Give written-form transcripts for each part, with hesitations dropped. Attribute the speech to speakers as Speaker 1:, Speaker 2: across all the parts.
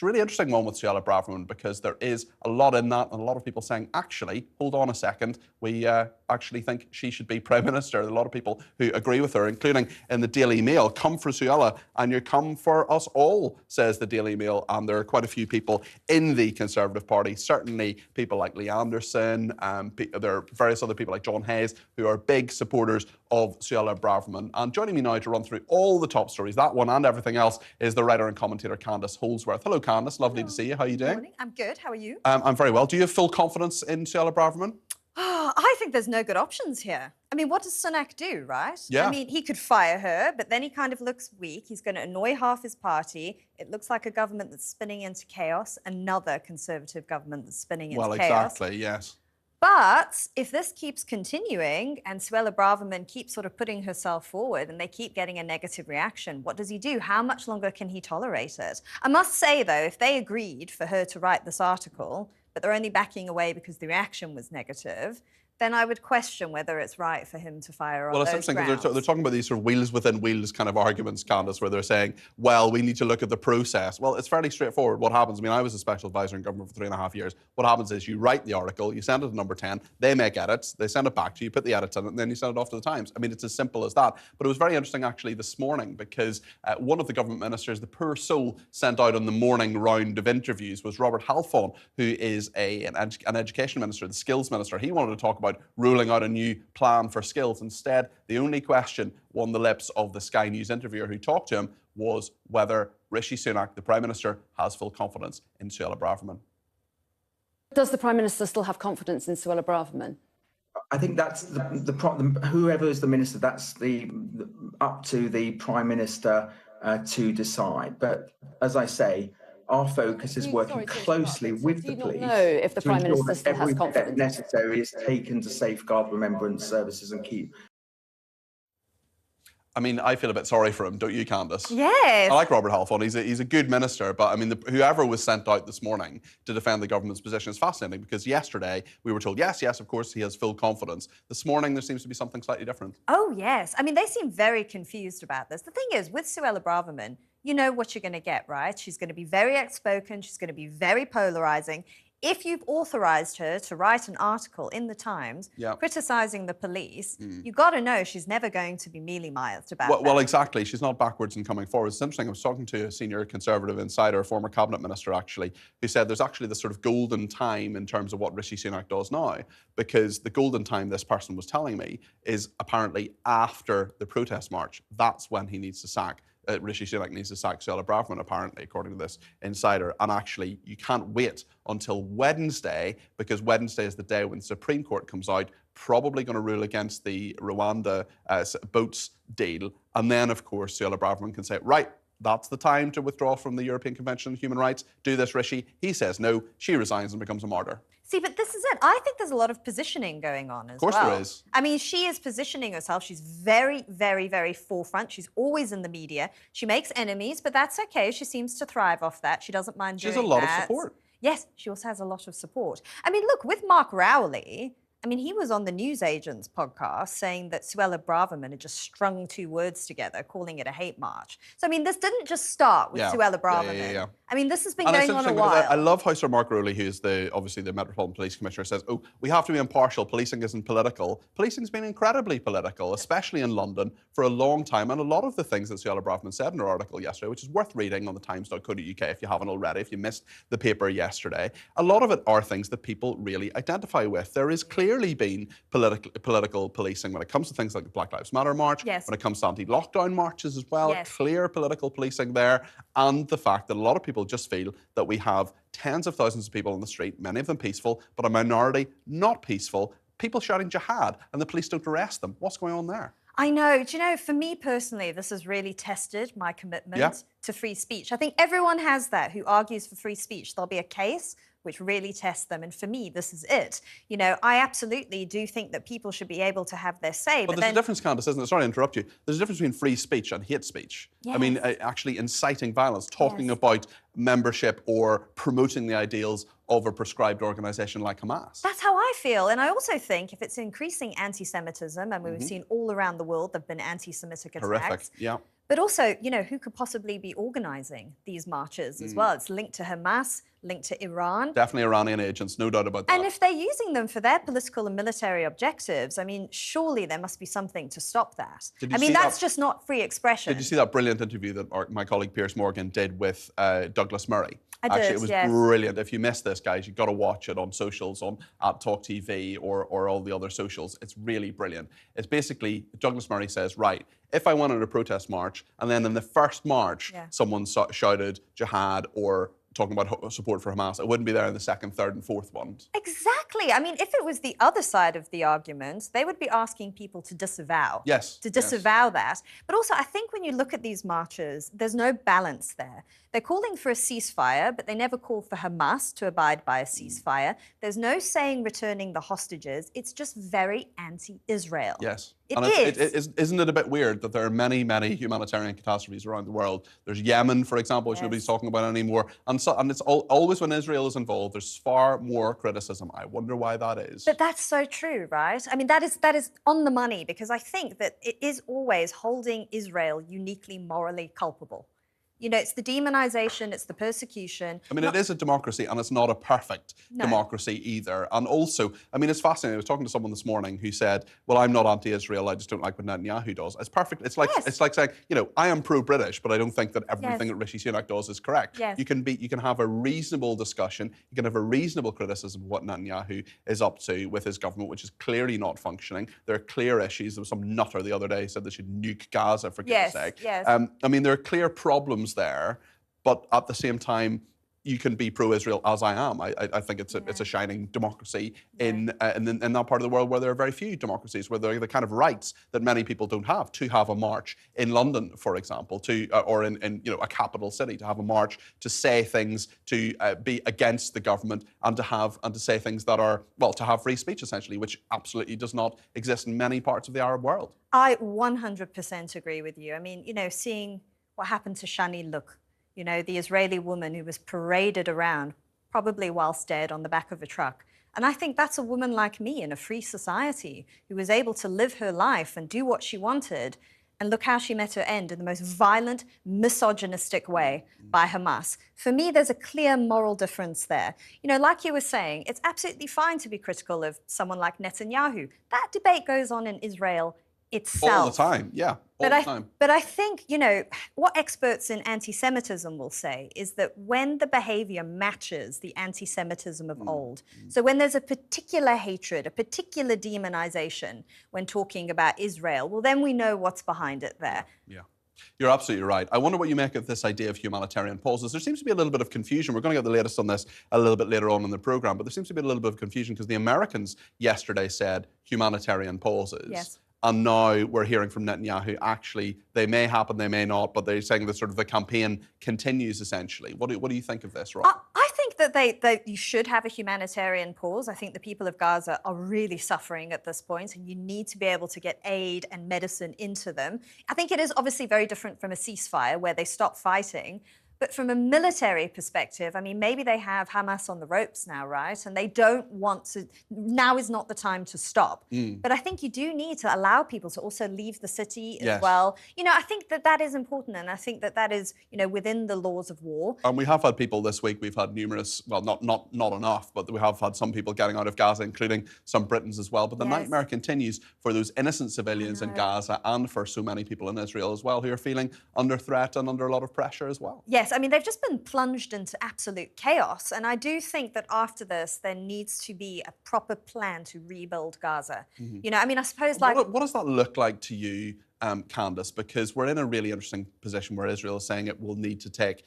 Speaker 1: It's a really interesting one with Suella Braverman because there is a lot in that and a lot of people saying, actually, hold on a second, we actually think she should be Prime Minister. There are a lot of people who agree with her, including in the Daily Mail. Come for Suella and you come for us all, says the Daily Mail. And there are quite a few people in the Conservative Party, certainly people like Lee Anderson, there are various other people like John Hayes who are big supporters of Suella Braverman. And joining me now to run through all the top stories, that one and everything else, is the writer and commentator Candice Holdsworth. Hello, Candice. Lovely to see you. How are you doing?
Speaker 2: Morning. I'm good. How are you?
Speaker 1: I'm very well. Do you have full confidence in Suella Braverman?
Speaker 2: I think there's no good options here. I mean, what does Sunak do, right?
Speaker 1: Yeah.
Speaker 2: I mean, he could fire her, but then he kind of looks weak. He's going to annoy half his party. It looks like a government that's spinning into chaos, another Conservative government that's spinning into chaos.
Speaker 1: Well, exactly, yes.
Speaker 2: But if this keeps continuing and Suella Braverman keeps sort of putting herself forward and they keep getting a negative reaction, what does he do? How much longer can he tolerate it? I must say, though, if they agreed for her to write this article, but they're only backing away because the reaction was negative, then I would question whether it's right for him to fire on those grounds.
Speaker 1: Well, it's interesting because they're talking about these sort of wheels within wheels kind of arguments, Candice, where they're saying, well, we need to look at the process. Well, it's fairly straightforward. What happens, I mean, I was a special advisor in government for 3.5 years. What happens is you write the article, you send it to Number 10, they make edits, they send it back to you, put the edits in it, and then you send it off to the Times. I mean, it's as simple as that. But it was very interesting, actually, this morning, because one of the government ministers, the poor soul sent out on the morning round of interviews was Robert Halfon, who is an education minister, the skills minister. He wanted to talk about ruling out a new plan for skills. Instead, the only question on the lips of the Sky News interviewer who talked to him was whether Rishi Sunak, the Prime Minister, has full confidence in Suella Braverman.
Speaker 3: Does the Prime Minister still have confidence in Suella Braverman?
Speaker 4: I think that's the problem. Whoever is the minister, that's up to the Prime Minister to decide. But as I say, our focus is working closely with the police
Speaker 3: if the Prime Minister still has confidence.
Speaker 4: Every step necessary is taken to safeguard remembrance services and keep.
Speaker 1: I mean, I feel a bit sorry for him, don't you, Candice?
Speaker 2: Yes.
Speaker 1: I like Robert Halfon. He's a good minister, but I mean, whoever was sent out this morning to defend the government's position is fascinating because yesterday we were told, yes, of course, he has full confidence. This morning there seems to be something slightly different.
Speaker 2: Oh, yes. I mean, they seem very confused about this. The thing is, with Suella Braverman, you know what you're going to get, right? She's going to be very outspoken. She's going to be very polarising. If you've authorised her to write an article in the Times criticising the police, you've got to know she's never going to be mealy-mouthed about that.
Speaker 1: Well, exactly. She's not backwards in coming forward. It's interesting. I was talking to a senior Conservative insider, a former cabinet minister, actually, who said there's actually this sort of golden time in terms of what Rishi Sunak does now, because the golden time, this person was telling me, is apparently after the protest march. That's when he needs to sack. Rishi Sunak needs to sack Suella Braverman, apparently, according to this insider. And actually, you can't wait until Wednesday, because Wednesday is the day when the Supreme Court comes out, probably going to rule against the Rwanda boats deal. And then, of course, Suella Braverman can say, right, that's the time to withdraw from the European Convention on Human Rights. Do this, Rishi. He says no. She resigns and becomes a martyr.
Speaker 2: See, but this is it. I think there's a lot of positioning going on as well.
Speaker 1: Of course there is.
Speaker 2: I mean, she is positioning herself. She's very, very, very forefront. She's always in the media. She makes enemies, but that's okay. She seems to thrive off that. She doesn't mind doing that.
Speaker 1: She has a lot of support.
Speaker 2: Yes, she also has a lot of support. I mean, look, with Mark Rowley, I mean, he was on the Newsagents podcast saying that Suella Braverman had just strung two words together, calling it a hate march. So, I mean, this didn't just start with Suella Braverman.
Speaker 1: Yeah.
Speaker 2: I mean, this has been going on a while.
Speaker 1: I love how Sir Mark Rowley, who is obviously the Metropolitan Police Commissioner, says, oh, we have to be impartial. Policing isn't political. Policing's been incredibly political, especially in London, for a long time. And a lot of the things that Suella Braverman said in her article yesterday, which is worth reading on the times.co.uk if you haven't already, if you missed the paper yesterday, a lot of it are things that people really identify with. There has clearly been political policing when it comes to things like the Black Lives Matter march, when it comes to anti-lockdown marches as well, clear political policing there, and the fact that a lot of people just feel that we have tens of thousands of people on the street, many of them peaceful, but a minority not peaceful, people shouting jihad, and the police don't arrest them. What's going on there?
Speaker 2: I know. Do you know, for me personally, this has really tested my commitment to free speech. I think everyone has that who argues for free speech. There'll be a case which really tests them. And for me, this is it. You know, I absolutely do think that people should be able to have their say.
Speaker 1: But there's a difference, Candice, isn't there? Sorry to interrupt you. There's a difference between free speech and hate speech. I mean, actually inciting violence, talking about membership or promoting the ideals of a prescribed organisation like Hamas.
Speaker 2: That's how I feel. And I also think if it's increasing anti-Semitism, and we've seen all around the world, there have been anti-Semitic attacks.
Speaker 1: Horrific,
Speaker 2: But also, who could possibly be organising these marches as well? It's linked to Hamas, linked to Iran.
Speaker 1: Definitely Iranian agents, no doubt about that.
Speaker 2: And if they're using them for their political and military objectives, I mean, surely there must be something to stop that. I mean, that's just not free expression.
Speaker 1: Did you see that brilliant interview that my colleague Piers Morgan did with Douglas Murray?
Speaker 2: I did,
Speaker 1: it was brilliant. If you missed this, guys, you've got to watch it on socials, at TalkTV or all the other socials. It's really brilliant. It's basically, Douglas Murray says, right, if I wanted a protest march, and then in the first march, someone shouted jihad or talking about support for Hamas, I wouldn't be there in the second, third and fourth ones.
Speaker 2: Exactly. I mean, if it was the other side of the argument, they would be asking people to disavow.
Speaker 1: Yes.
Speaker 2: To disavow that. But also, I think when you look at these marches, there's no balance there. They're calling for a ceasefire, but they never call for Hamas to abide by a ceasefire. There's no saying returning the hostages. It's just very anti-Israel.
Speaker 1: Yes.
Speaker 2: Isn't
Speaker 1: it a bit weird that there are many, many humanitarian catastrophes around the world? There's Yemen, for example, which nobody's talking about anymore. And it's always when Israel is involved, there's far more criticism. I wonder why that is.
Speaker 2: But that's so true, right? I mean, that is on the money, because I think that it is always holding Israel uniquely morally culpable. It's the demonization, it's the persecution.
Speaker 1: I mean, it is a democracy, and it's not a perfect democracy either. And also, I mean, it's fascinating. I was talking to someone this morning who said, well, I'm not anti-Israel, I just don't like what Netanyahu does. It's perfect. It's like saying, I am pro-British, but I don't think that everything that Rishi Sunak does is correct.
Speaker 2: Yes.
Speaker 1: You can have a reasonable discussion, you can have a reasonable criticism of what Netanyahu is up to with his government, which is clearly not functioning. There are clear issues. There was some nutter the other day who said they should nuke Gaza, for goodness sake.
Speaker 2: Yes.
Speaker 1: I mean, there are clear problems there, but at the same time, you can be pro-Israel as I am. I think it's a shining democracy in that part of the world where there are very few democracies, where there are the kind of rights that many people don't have. To have a march in London, for example, or in a capital city, to have a march, to say things, to be against the government, and to say things that are, well, to have free speech essentially, which absolutely does not exist in many parts of the Arab world.
Speaker 2: I 100% agree with you. I mean, seeing what happened to Shani Look, the Israeli woman who was paraded around, probably whilst dead, on the back of a truck. And I think that's a woman like me in a free society who was able to live her life and do what she wanted. And look how she met her end in the most violent, misogynistic way by Hamas. For me, there's a clear moral difference there. Like you were saying, it's absolutely fine to be critical of someone like Netanyahu. That debate goes on in Israel itself.
Speaker 1: All the time, yeah. But
Speaker 2: I think, what experts in anti-Semitism will say is that when the behavior matches the anti-Semitism of old, so when there's a particular hatred, a particular demonization when talking about Israel, well, then we know what's behind it there.
Speaker 1: Yeah. You're absolutely right. I wonder what you make of this idea of humanitarian pauses. There seems to be a little bit of confusion. We're going to get the latest on this a little bit later on in the programme, but there seems to be a little bit of confusion because the Americans yesterday said humanitarian pauses.
Speaker 2: Yes.
Speaker 1: And now we're hearing from Netanyahu, actually, they may happen, they may not, but they're saying that sort of the campaign continues, essentially. What do you think of this, Rob?
Speaker 2: I think that you should have a humanitarian pause. I think the people of Gaza are really suffering at this point, and you need to be able to get aid and medicine into them. I think it is obviously very different from a ceasefire where they stop fighting. But from a military perspective, I mean, maybe they have Hamas on the ropes now, right? And they don't want to, now is not the time to stop. But I think you do need to allow people to also leave the city as well. I think that is important. And I think that is, within the laws of war.
Speaker 1: And we have had people this week, we've had numerous, well, not enough, but we have had some people getting out of Gaza, including some Britons as well. But the nightmare continues for those innocent civilians in Gaza and for so many people in Israel as well who are feeling under threat and under a lot of pressure as well.
Speaker 2: Yes. I mean, they've just been plunged into absolute chaos. And I do think that after this, there needs to be a proper plan to rebuild Gaza. I mean, I suppose
Speaker 1: What does that look like to you, Candice? Because we're in a really interesting position where Israel is saying it will need to take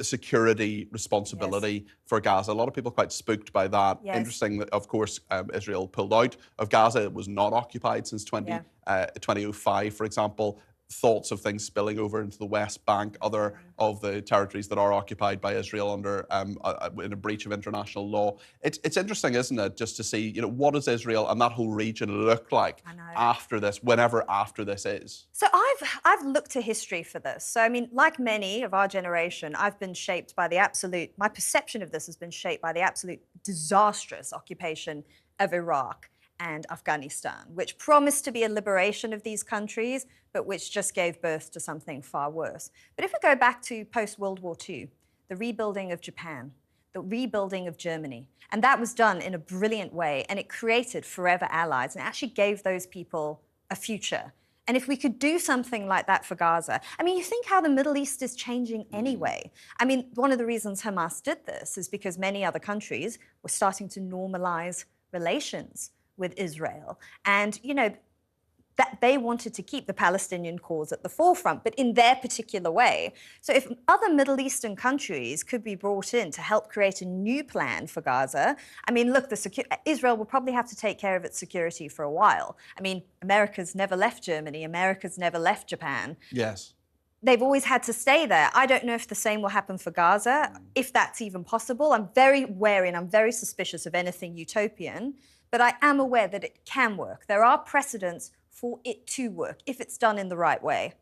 Speaker 1: security responsibility for Gaza. A lot of people are quite spooked by that. Interesting that, of course, Israel pulled out of Gaza. It was not occupied since 2005, for example. Thoughts of things spilling over into the West Bank, other of the territories that are occupied by Israel under in a breach of international law. It's interesting, isn't it, just to see, what does Israel and that whole region look like after this, whenever after this is?
Speaker 2: So I've looked to history for this. So I mean, like many of our generation, I've been shaped by my perception of this has been shaped by the absolute disastrous occupation of Iraq. and Afghanistan, which promised to be a liberation of these countries, but which just gave birth to something far worse. But if we go back to post-World War II, the rebuilding of Japan, the rebuilding of Germany, and that was done in a brilliant way, and it created forever allies, and it actually gave those people a future. And if we could do something like that for Gaza, I mean, you think how the Middle East is changing anyway. I mean, one of the reasons Hamas did this is because many other countries were starting to normalize relations with Israel. And, you know, that they wanted to keep the Palestinian cause at the forefront, but in their particular way. So if other Middle Eastern countries could be brought in to help create a new plan for Gaza, I mean, look, Israel will probably have to take care of its security for a while. I mean, America's never left Germany. America's never left Japan.
Speaker 1: Yes.
Speaker 2: They've always had to stay there. I don't know if the same will happen for Gaza, if that's even possible. I'm very wary and I'm very suspicious of anything utopian, but I am aware that it can work. There are precedents for it to work if it's done in the right way.